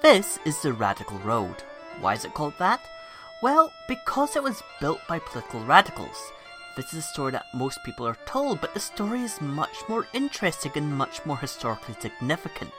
This is the Radical Road. Why is it called that? Well, because it was built by political radicals. This is a story that most people are told, but the story is much more interesting and much more historically significant.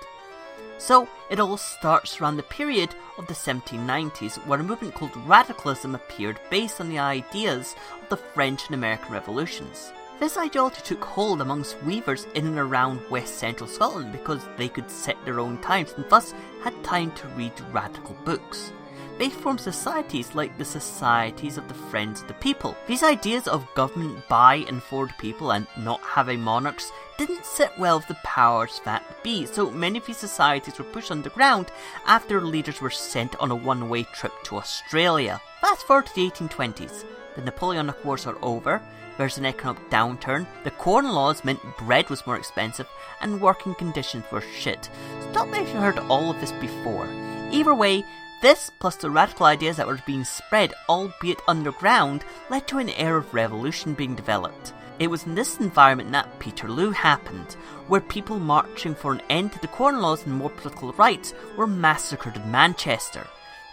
So, it all starts around the period of the 1790s, where a movement called radicalism appeared based on the ideas of the French and American revolutions. This ideology took hold amongst weavers in and around west central Scotland because they could set their own times and thus had time to read radical books. They formed societies like the Societies of the Friends of the People. These ideas of government by and for the people and not having monarchs didn't sit well with the powers that be, so many of these societies were pushed underground after leaders were sent on a one-way trip to Australia. Fast forward to the 1820s. The Napoleonic Wars are over, there's an economic downturn, the Corn Laws meant bread was more expensive, and working conditions were shit. Stop me if you heard all of this before. Either way, this, plus the radical ideas that were being spread, albeit underground, led to an era of revolution being developed. It was in this environment that Peterloo happened, where people marching for an end to the Corn Laws and more political rights were massacred in Manchester.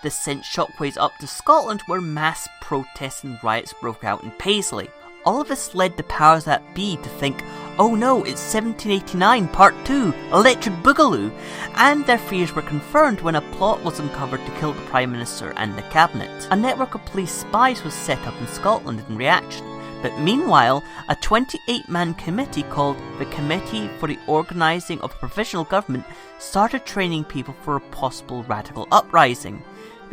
This sent shockwaves up to Scotland, where mass protests and riots broke out in Paisley. All of this led the powers that be to think, oh no, it's 1789 Part 2, Electric Boogaloo, and their fears were confirmed when a plot was uncovered to kill the Prime Minister and the Cabinet. A network of police spies was set up in Scotland in reaction, but meanwhile, a 28-man committee called the Committee for the Organising of a Provisional Government started training people for a possible radical uprising.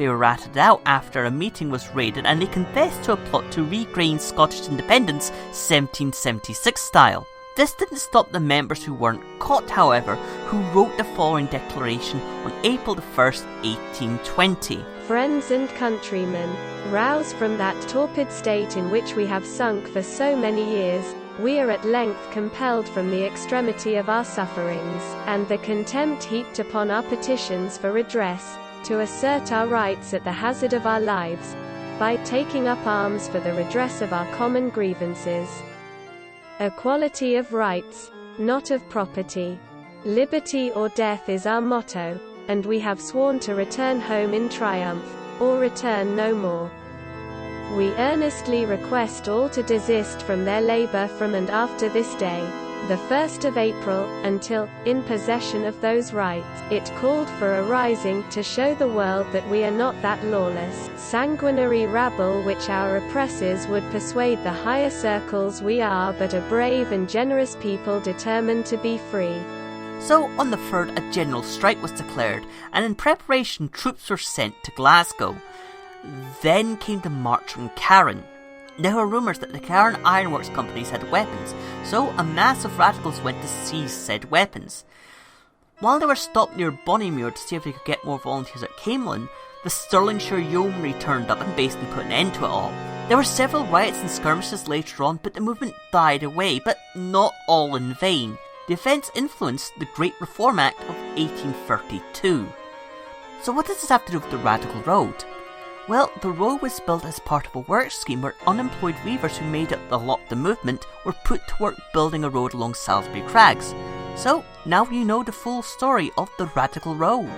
They were ratted out after a meeting was raided and they confessed to a plot to regain Scottish independence 1776 style. This didn't stop the members who weren't caught, however, who wrote the following declaration on April 1st, 1820. Friends and countrymen, roused from that torpid state in which we have sunk for so many years, we are at length compelled from the extremity of our sufferings, and the contempt heaped upon our petitions for redress, to assert our rights at the hazard of our lives, by taking up arms for the redress of our common grievances. Equality of rights, not of property. Liberty or death is our motto, and we have sworn to return home in triumph, or return no more. We earnestly request all to desist from their labour from and after this day, the 1st of April, until, in possession of those rights, it called for a rising to show the world that we are not that lawless, sanguinary rabble which our oppressors would persuade the higher circles we are, but a brave and generous people determined to be free. So, on the 3rd, a general strike was declared, and in preparation troops were sent to Glasgow. Then came the march on Carron. There were rumours that the Carron Ironworks companies had weapons, so a mass of radicals went to seize said weapons. While they were stopped near Bonnymuir to see if they could get more volunteers at Camelin, the Stirlingshire Yeomanry turned up and basically put an end to it all. There were several riots and skirmishes later on, but the movement died away, but not all in vain. The events influenced the Great Reform Act of 1832. So what does this have to do with the Radical Road? Well, the road was built as part of a work scheme where unemployed weavers who made up the movement were put to work building a road along Salisbury Crags. So, now you know the full story of the Radical Road.